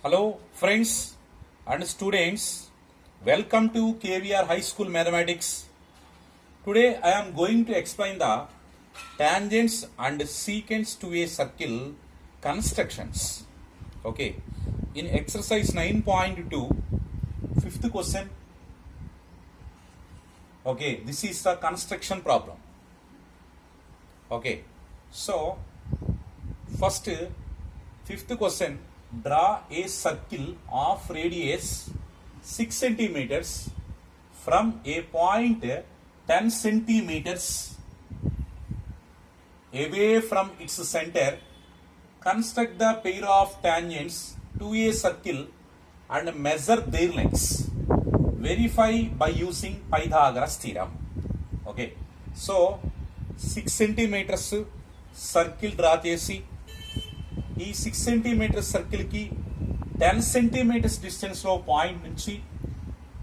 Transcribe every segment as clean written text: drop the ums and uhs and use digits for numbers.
Hello, friends and students. Welcome to KVR High School Mathematics. Today I am going to explain the tangents and secants to a circle constructions. Okay. In exercise 9.2, fifth question. Okay, this is the construction problem. Okay. So, first, fifth question. Draw a circle of radius 6 centimeters from a point 10 centimeters away from its center. Construct the pair of tangents to a circle and measure their lengths. Verify by using Pythagoras theorem. Okay. So 6 centimeters circle draw చేసి ఈ 6 centimetre సర్కిల్కి 10 centimetres డిస్టెన్స్లో point నుంచి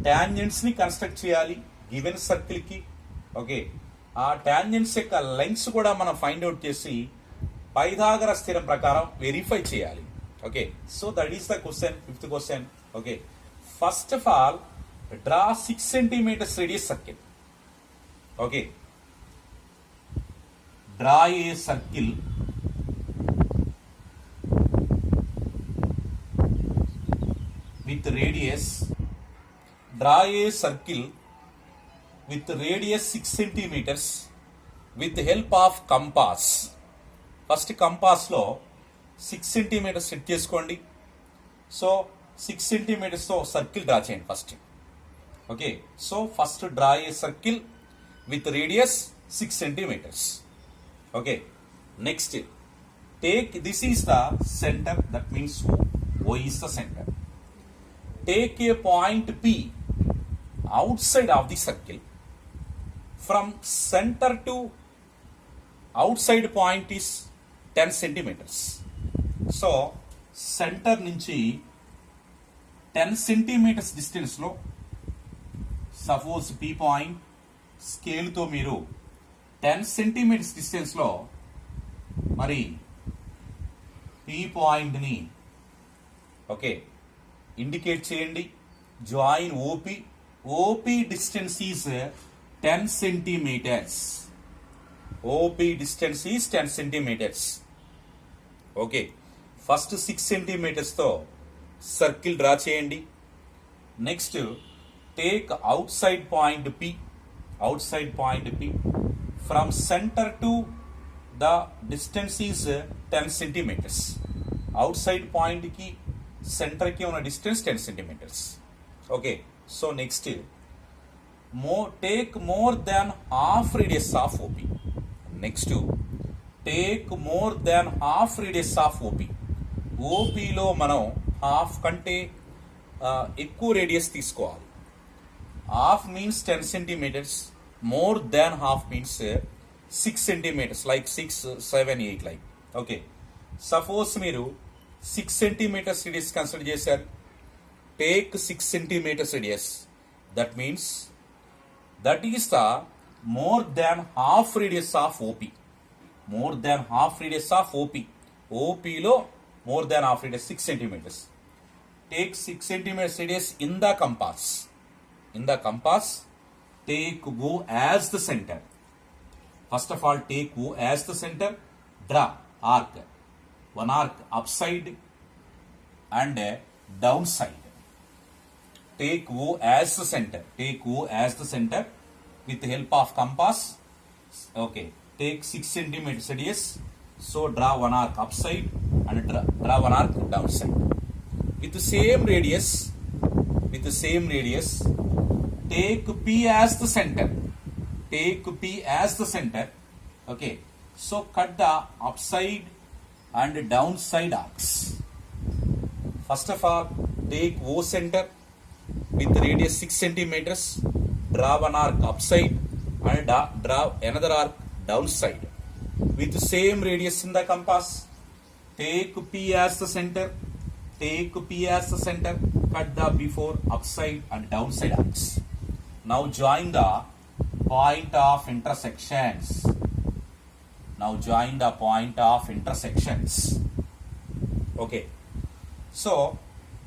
టాంజెంట్స్ని construct చేయాలి given సర్కిల్కి. Okay, ఆ tangents యొక్క లెంగ్త్స్ కూడా మనం ఫైండ్ అవుట్ చేసి పైథాగరస్ థియరం ప్రకారం వెరిఫై చేయాలి. Okay, so that is the question, fifth question. Okay, first of all draw 6 centimetres radius circle. Okay, draw a circle with radius, draw a circle with radius 6 centimeters with the help of compass. First compass లో 6 centimeters set చేసుకోండి. So 6 centimeters తో circle draw చేయండి first. Okay, so first draw a circle with radius 6 centimeters. Okay, next take this is the centre, that means O is the center. Take a point P outside of the circle. From center to outside point is 10 centimeters. So, center నుంచి 10 centimeters distance లో suppose P point scale తో మీరు 10 centimeters distance లో మరి P point ని okay indicate చేయండి. Join OP. OP distance is 10 centimetres. OP distance is 10 centimetres. Okay, first 6 సెంటీమీటర్స్తో circle draw చేయండి. Next take outside point P. Outside point P from centre to the distance is 10 centimetres. Outside పాయింట్కి సెంటర్కి ఉన్న distance 10 centimetres. Okay, so next take more than half radius of OP. Next take more than half radius of OP. ఓపిలో మనం half కంటే ఎక్కువ radius తీసుకోవాలి. Half means 10 centimetres, more than half means 6 centimetres, like 6, 7, 8 like. Okay, suppose మీరు 6 centimeters radius consider చేశారు. Take 6 centimeters radius. That means that is the more than half radius of OP. More than half radius of OP. OP లో more than half radius 6 centimeters. Take 6 centimeters radius in the compass. In the compass, take O as the center. First of all, take O as the center. Draw arc. One arc upside and downside. Take O as the center. Take O as the center with the help of compass. Okay. Take 6 centimeters radius. So draw one arc upside and draw one arc downside. With the same radius. With the same radius. Take P as the center. Take P as the center. Okay. So cut the upside and downside arcs. First of all, take O center with radius 6 centimeters, draw one arc upside and draw another arc downside. With the same radius in the compass, take P as the center, take P as the center, cut the before upside and downside arcs. Now join the point of intersections. Now join the point of intersections. Okay, so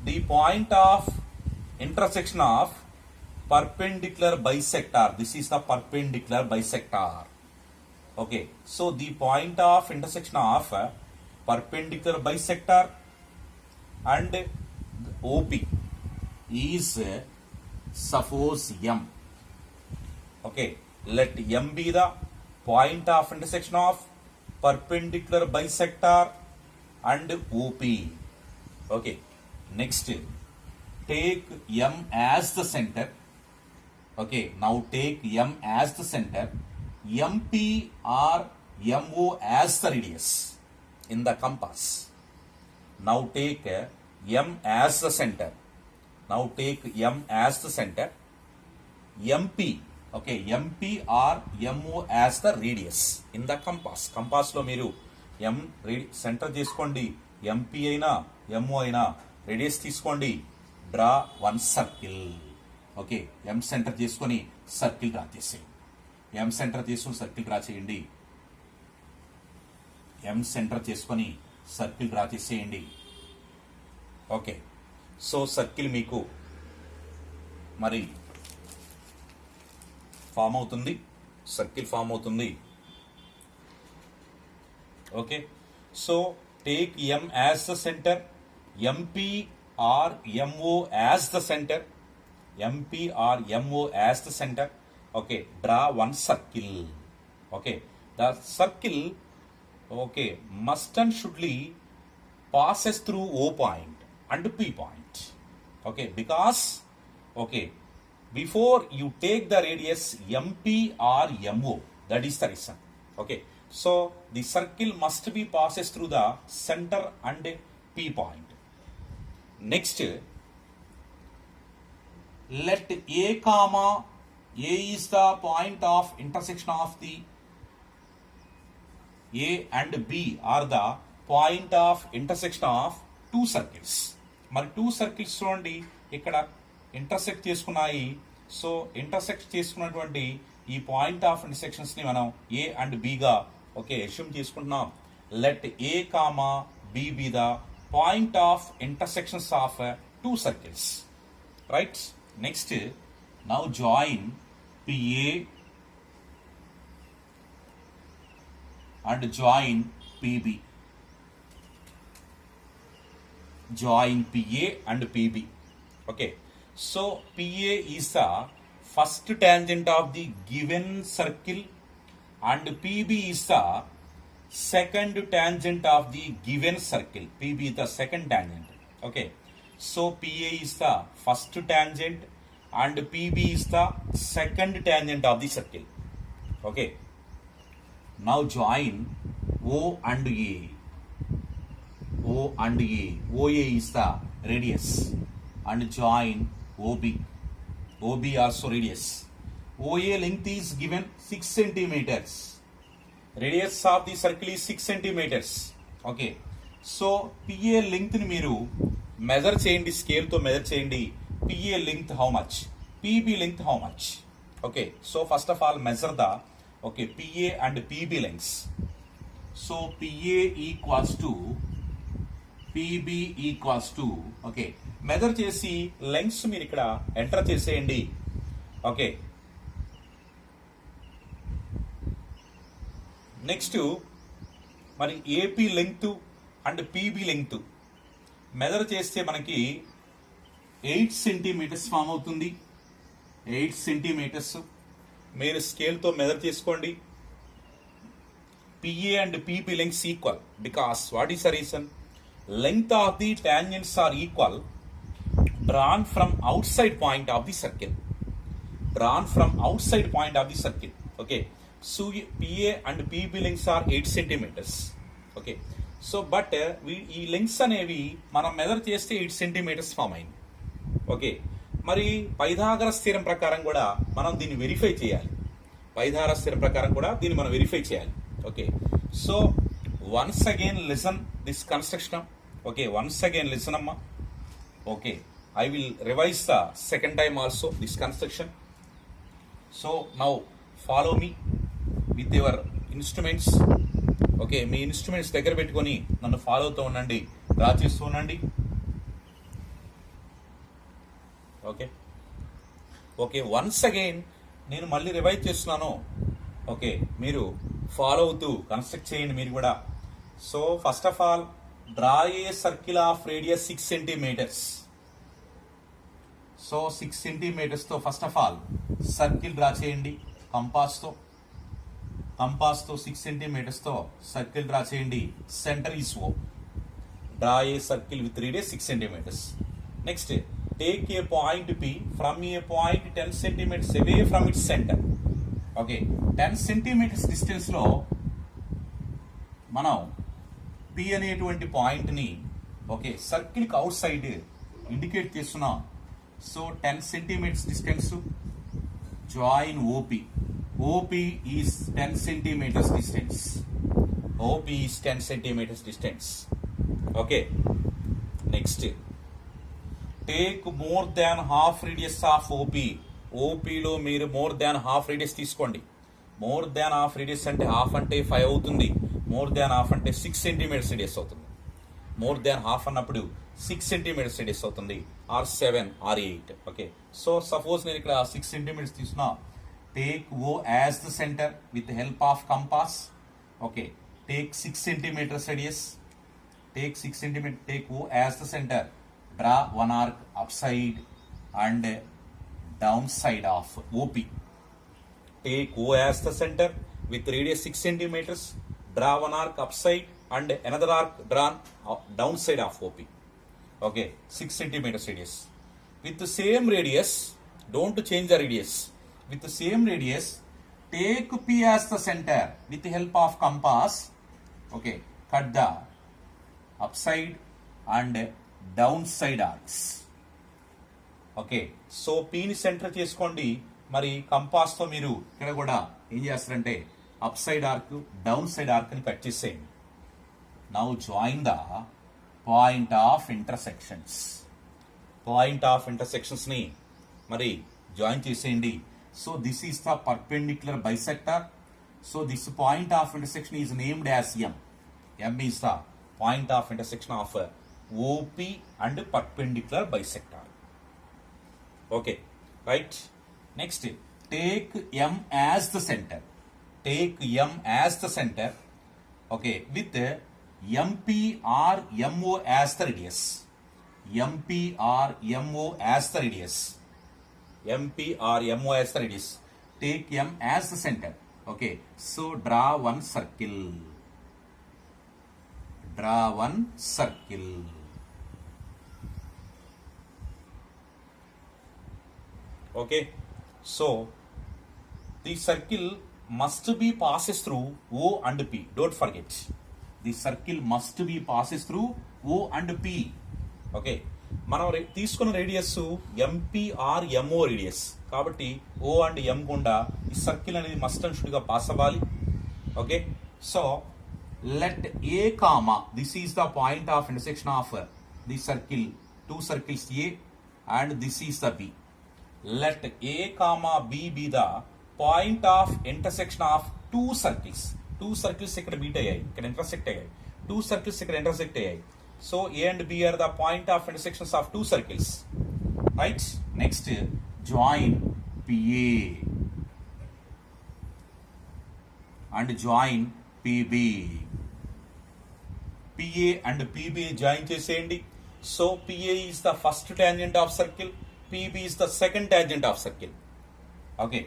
the point of intersection of perpendicular bisector. This is the perpendicular bisector. Okay, so the point of intersection of perpendicular bisector and OP is suppose M. Okay, let M be the point of intersection of perpendicular bisector and OP. Okay, next take M as the center. Okay, now take M as the center, MP or MO as the radius in the compass. Now take M as the center. Now take M as the center, MP. Okay, MP or MO as the radius in the compass. Compass lo మీరు M centre చేసుకోండి, MP అయినా MO అయినా radius తీసుకోండి, draw one circle. Okay, M centre చేసుకొని circle draw చేసేయండి. M centre చేసుకొని circle draw చేయండి. M centre చేసుకొని సర్కిల్ డ్రా చేసేయండి. ఓకే, సో సర్కిల్ మీకు మరి ఫామ్ అవుతుంది, సర్కిల్ ఫామ్ అవుతుంది. Okay, so take M as the centre, MP or MO as the center, MP or MO as the center. Okay, draw one circle. Okay, the circle, okay, must and shouldly passes through O point and P point. Okay, because okay, before you take the radius MP or MO, that is the reason. Okay, so the circle must be passes through the center and P point. Next, let A comma A is the point of intersection of the A and B are the point of intersection of two circles. మరి two circles చూడండి ఇక్కడ intersect చేసుకున్నాయి. So intersect చేసుకున్నటువంటి ఈ point of intersections ని మనం A and B గా okay assume చేసుకుంటున్నాం. Let A comma B be the point of intersections of two circles, right? Next, now join PA and join PB. Join PA and PB. Okay, so PA is the first tangent of the given circle and PB is the second tangent of the given circle. PB is the second tangent. Okay, so PA is the first tangent and PB is the second tangent of the circle. Okay, now join O and A. O and A. OA is the radius and join OB. OB also radius. OA length is given 6 centimeters. Radius of the circle is 6 centimeters. Okay, so PA length ni మీరు measure చేయండి, scale తో measure చేయండి. PA length how much, PB length how much. Okay, so first of all measure the okay PA and PB lengths. So PA equals to PB equals to okay measure చేసి lengths మీరు ఇక్కడ enter చేసేయండి. Okay, next మరి AP length and PB length measure చేస్తే మనకి 8 centimetres form అవుతుంది. 8 centimetres మీరు స్కేల్తో మెజర్ చేసుకోండి. PA and PB lengths equal because what is the reason? Length of the tangents are equal drawn from outside point of the circle. Drawn from outside point of the circle. Okay, so PA and PB lengths are 8 centimeters. Okay, so but ఈ lengths అనేవి మనం measure చేస్తే 8 centimetres form అయింది. Okay, మరి Pythagoras theorem ప్రకారం కూడా మనం దీన్ని వెరిఫై చేయాలి. పైథాగరస్ థియరం ప్రకారం కూడా దీన్ని మనం వెరిఫై చేయాలి. Okay, so once again listen this construction. Okay, once again listen అమ్మా. Okay, I will revise the second time also this construction. So now follow me with your instruments. Okay, me instruments దగ్గర పెట్టుకొని నన్ను follow అవుతూ ఉండండి, draw చేస్తూ ఉండండి. Okay okay once again నేను మళ్ళీ రివైజ్ చేస్తున్నాను. ఓకే మీరు ఫాలో అవుతూ కన్స్ట్రక్ట్ చేయండి మీరు కూడా. So first of all draw a circle of radius 6 centimetres. So 6 సెంటీమీటర్స్తో first of all circle draw చేయండి. కంపాస్తో 6 సెంటీమీటర్స్తో సర్కిల్ డ్రా చేయండి. Centre is O. Draw a circle with radius 6 centimetres. Next take a point P from a point 10 centimetres away from its centre. Okay 10 centimetres డిస్టెన్స్లో మనం P అనేటువంటి పాయింట్ని okay సర్కిల్కి outside indicate చేస్తున్నాం. So 10 centimetres distance join OP. OP is 10 centimeters distance. OP is 10 centimeters distance. Okay. Next. Take more than half radius of OP. OP లో మీరు more than half radius తీసుకోండి. More than half radius అంటే half అంటే 5 అవుతుంది. More than half అంటే 6 centimeters radius అవుతుంది. More than half అన్నప్పుడు 6 centimeters radius అవుతుంది. or 7 or 8. Okay. So suppose నేను ఇక్కడ 6 centimeters తీసుకున్నా. Take O as the center with the help of compass. Okay. Take 6 centimeters radius. Take 6 centimeters. Take O as the center. Draw one arc upside and downside of OP. Take O as the center with radius 6 centimeters. Draw one arc upside and another arc drawn downside of OP. Okay. 6 centimeters radius. With the same radius, don't change the radius. With the same radius, take P as the center with the help of compass. Okay, cut the upside and downside arcs. Okay, so P ని centre చేసుకోండి. మరి compass తో మీరు ఇక్కడ కూడా ఏం చేస్తారంటే up side arc down side arc ని కట్ చేసేయండి. Now join the point of intersections. Point of intersections ని మరి జాయిన్ చేసేయండి. So this is the perpendicular bisector. So this point of intersection is named as M. M is the point of intersection of OP and perpendicular bisector. Okay, right. Next, take M as the center. Take M as the center. Okay, with MP or MO as the radius. MP or MO as the radius. MP or MO as the radius. Take M as the center. Okay. So draw one circle. Draw one circle. Okay. So the circle must be passes through O and P. Don't forget. The circle must be passes through O and P. Okay. మనం తీసుకున్న radius MP or MO radius కాబట్టి O and M గుండా ఈ circle అనేది must and should గా pass అవ్వాలి. Okay so let A comma this is the point of intersection of the circle two circles A and this is the B. Let A comma B be the point of intersection of two circles. Two circles ఇక్కడ meet అయ్యాయి, ఇక్కడ intersect అయ్యాయి. Two circles ఇక్కడ intersect అయ్యాయి. So A and B are the point of intersections of two circles. Right? Next, join PA and join PB. PA and PB join చేసేయండి. So PA is the first tangent of circle. PB is the second tangent of circle. Okay.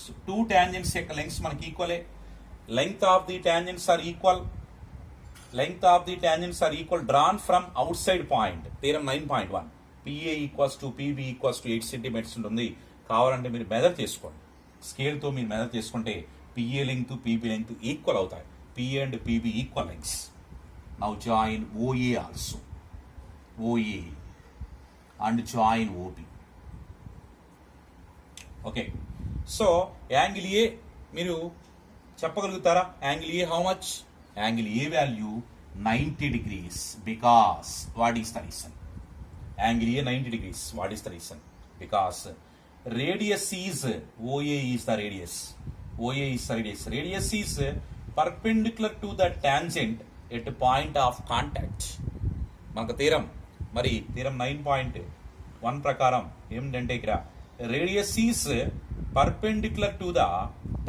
So two tangents యొక్క lengths మనకి ఈక్వలే. Length of the tangents are equal. Length of the tangents are equal drawn from outside point. Theorem 9.1. PA equals to PB equals to 8 centimeters ఉంటుంది. కావాలంటే మీరు measure చేసుకోండి. స్కేల్తో మీరు measure చేసుకుంటే PA length PB length equal అవుతాయి. PA and PB equal lengths. Now join OA also. OA and join OB. Okay. So angle A మీరు చెప్పగలుగుతారా? Angle A how much? Angle A value 90 degrees because what is the reason? Angle A 90 degrees. What is the reason? Because radius is OA is the radius. OA is the radius. Radius is perpendicular to the tangent at point of contact. మనకు theorem మరి theorem 9.2 1 ప్రకారం ఏమిటంటే ఇక్కడ radius is perpendicular to the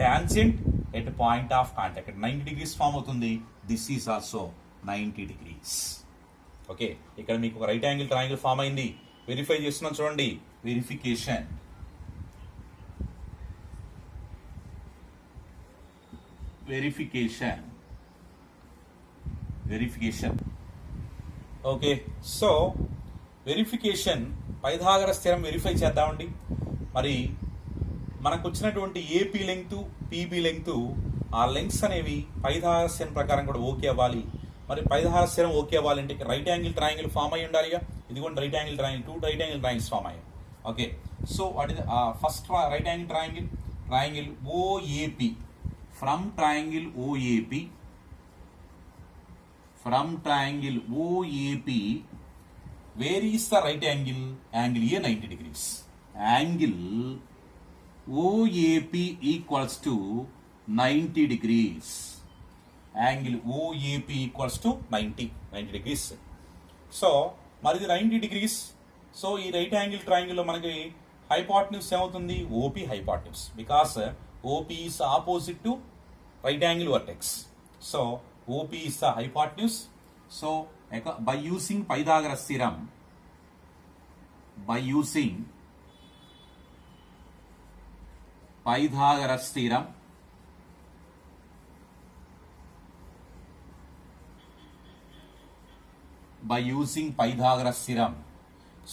tangent at point of contact 90 degrees form అవుతుంది. This is also 90 degrees. Okay, ఇక్కడ మీకు ఒక right angle triangle form అయింది. వెరిఫై చేస్తున్నాం చూడండి. Verification okay, so verification Pythagoras theorem verify చేద్దామండి. మరి మనకు వచ్చినటువంటి ఏపీ లెంగ్త్ పీబీ లెంగ్త్ ఆ లెంగ్స్ అనేవి పైథాగరస్ స్థిరం ప్రకారం కూడా ఓకే అవ్వాలి. మరి పైథాగరస్ స్థిరం ఓకే అవ్వాలంటే రైట్ యాంగిల్ ట్రయాంగిల్ ఫామ్ అయ్యి ఉండాలిగా. ఇదిగోండి right angle triangle, 2 right angle triangles form అయ్యాయి. Okay, so what is first right angle triangle OAP. From triangle OAP where is the right angle? Angle A 90 degrees. Angle OAP equals to 90 degrees. Angle OAP equals to 90 degrees. So మరి ఇది 90 degrees. So ఈ right angle triangle లో మనకి hypotenuse ఏమవుతుంది? OP hypotenuse, because OP is opposite to right angle vertex. So OP is the hypotenuse. So by using Pythagoras theorem,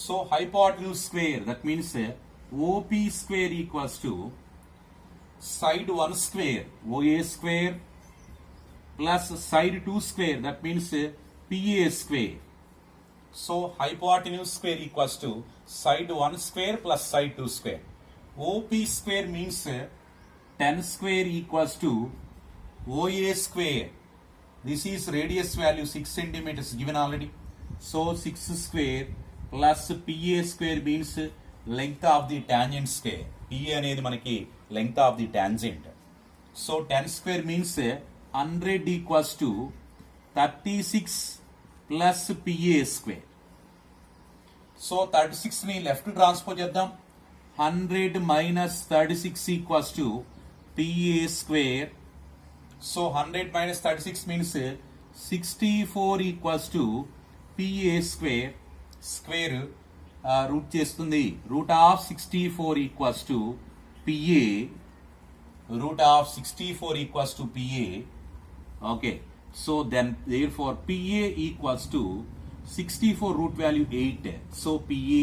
so hypotenuse square, that means OP square equals to side 1 square OA square plus side 2 square, that means PA square. So hypotenuse square equals to side 1 square plus side 2 square. OP square means 10 square equals to OA square. This is radius value 6 centimeters given already. So 6 square plus PA square means length of the tangent square. PA అనేది మనకి length of the tangent. So 10 square means 100 equals to 36 plus PA square. So 36 ని left transpose చేద్దాం. 100 minus 36 equals to PA square. So 100 minus 36 means 64 equals to PA square. Square root చేస్తుంది. Root of 64 equals to PA. Root of 64 equals to PA. Okay, so then therefore PA equals to 64 root value 8. So PA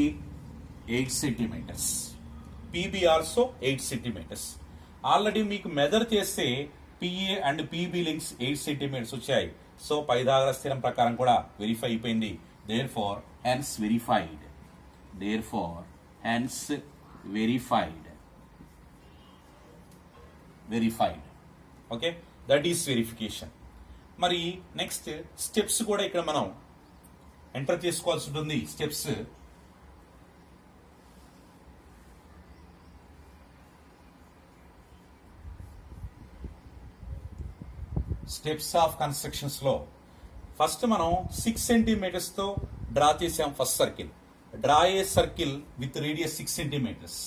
8 centimeters. PB also 8 centimeters. Already మీకు measure చేస్తే PA and PB lungs 8 centimeters వచ్చాయి. So Pythagoras theorem ప్రకారం కూడా verify అయిపోయింది. Therefore hence verified. Okay, that is verification. మరి next steps కూడా ఇక్కడ మనం ఎంటర్ చేసుకోవాల్సి ఉంటుంది. స్టెప్స్ ఆఫ్ కన్స్ట్రక్షన్స్ లో ఫస్ట్ మనం 6 centimeters తో డ్రా చేసాం. First circle, draw a circle with radius 6 centimeters.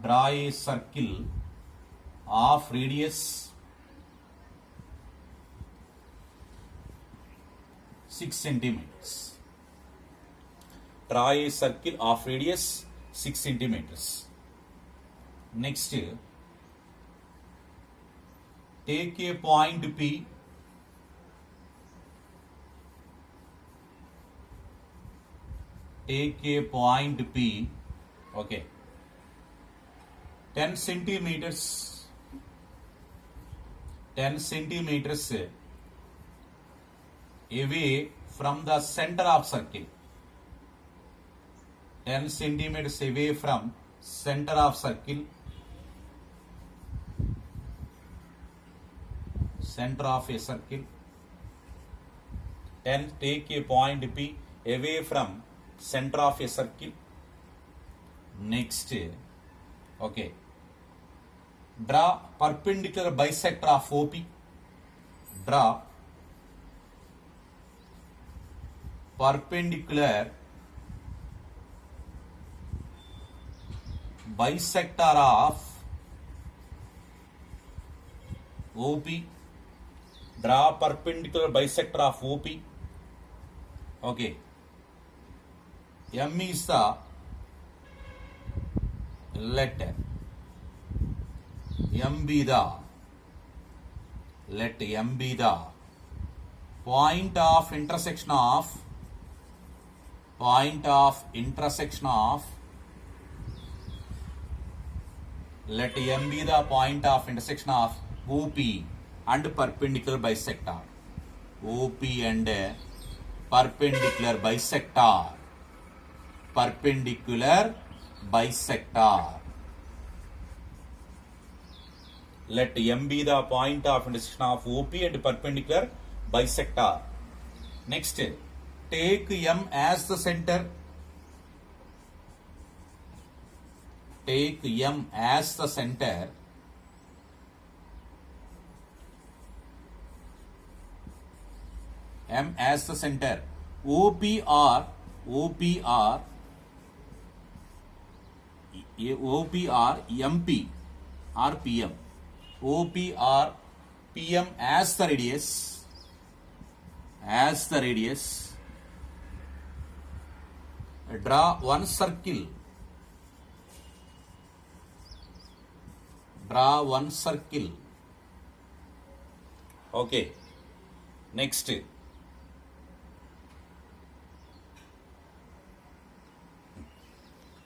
Draw a circle of radius 6 centimeters. Draw a circle of radius 6 centimeters. Next, take a point P. Okay. 10 centimeters away from the center of circle. 10 centimeters away from center of circle. Center of a circle. 10, take a point P away from center of a circle. Next, okay. Draw perpendicular bisector of OP. Draw perpendicular bisector of OP. Draw perpendicular bisector of OP. Okay. M is the letter. M be the, let M be the point of intersection of let M be the point of intersection of OP and perpendicular bisector. OP and perpendicular bisector. Perpendicular bisector. Let M be the point of intersection of OP and perpendicular bisector. Next, take M as the center. Take M as the center. M as the center. OPR MP or PM. OPR PM as the radius. Draw one circle. Okay. Next.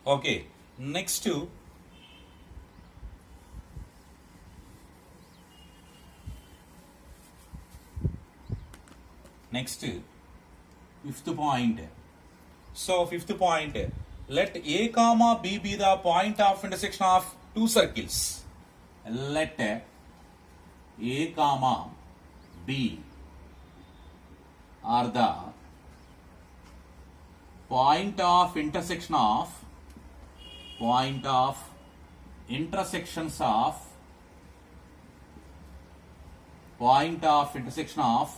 Okay. Next to fifth point. So fifth point, let A comma B be the point of intersection of two circles. Let A comma B are the point of intersections of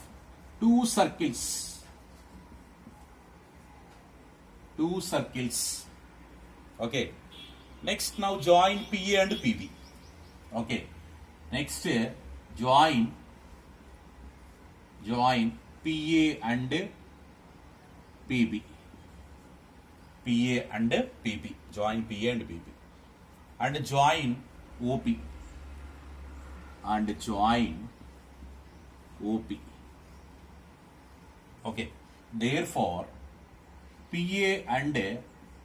two circles. Okay. Next, now join PA and PB. Okay. Next, join PA and PB. Join PA and PB. And join OP. Okay. Therefore, PA and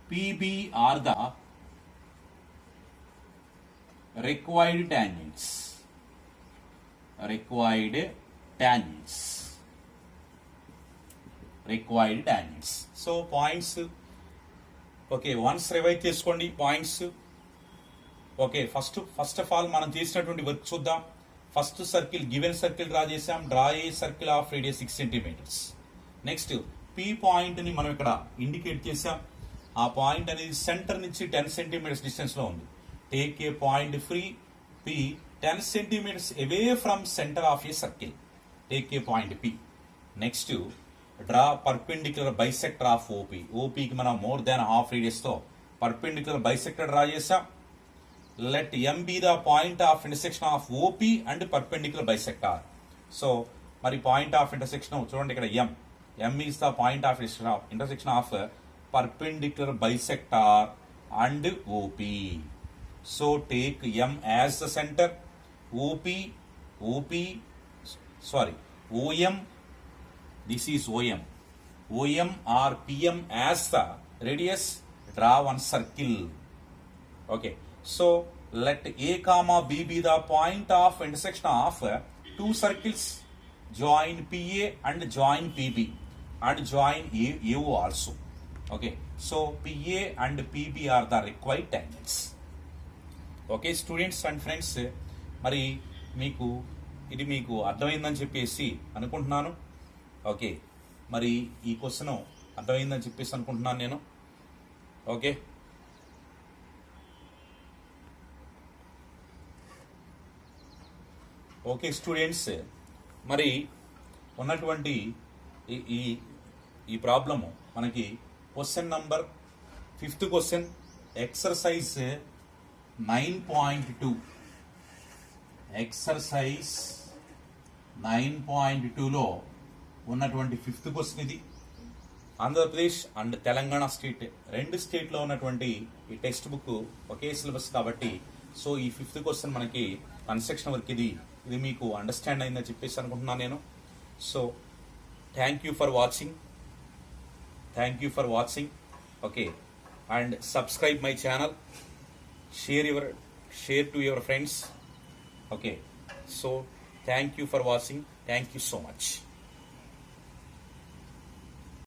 PB are the required tangents. So points. Okay, once revise చేసుకోండి points. Okay, first of all మనం చేసినటువంటి work చూద్దాం. First circle given circle draw చేసాం. Draw a circle of radius 6 centimetres. Next P point ని మనం ఇక్కడ indicate చేసాం. ఆ పాయింట్ అనేది సెంటర్ నుంచి 10 సెంటీమీటర్స్ డిస్టెన్స్ లో ఉంది. Take a point free P 10 centimetres away from centre of a circle. Take a point P. Next draw perpendicular bisector of OP. ఓపీకి మనం మోర్ దాన్ హాఫ్ రేడియస్ తో perpendicular bisector draw చేసాం. Let M be the point of intersection of OP and perpendicular bisector. So, మరి point of intersection చూడండి ఇక్కడ M is the point of intersection of perpendicular bisector and OP. So, take M as the center. OM, this is OM or PM as the radius. Draw one circle. Okay. So, let A comma B be the point of intersection of two circles. Join PA and join PB and join AO also. Okay. So, PA and PB are the required tangents. Okay, students and friends, మరి ఇది మీకు అర్థమైందని చెప్పేసి అనుకుంటున్నాను. Okay, మరి ఈ question అర్థమైందని చెప్పేసి అనుకుంటున్నాను నేను. ఓకే, ఓకే స్టూడెంట్స్, మరి ఉన్నటువంటి ఈ ఈ ప్రాబ్లము మనకి question number 5th question exercise 9.2 exercise 9.2లో ఉన్నటువంటి 5th క్వశ్చన్ ఇది. ఆంధ్రప్రదేశ్ అండ్ తెలంగాణ స్టేట్ రెండు స్టేట్లో ఉన్నటువంటి ఈ టెక్స్ట్ బుక్ ఒకే సిలబస్ కాబట్టి సో ఈ 5th క్వశ్చన్ మనకి కన్స్ట్రక్షన్ వర్క్ ఇది మీకు అండర్స్టాండ్ అయిందని చెప్పేసి అనుకుంటున్నాను నేను. So thank you for watching. Okay, and subscribe my channel, share to your friends. Okay, so thank you for watching. Thank you so much.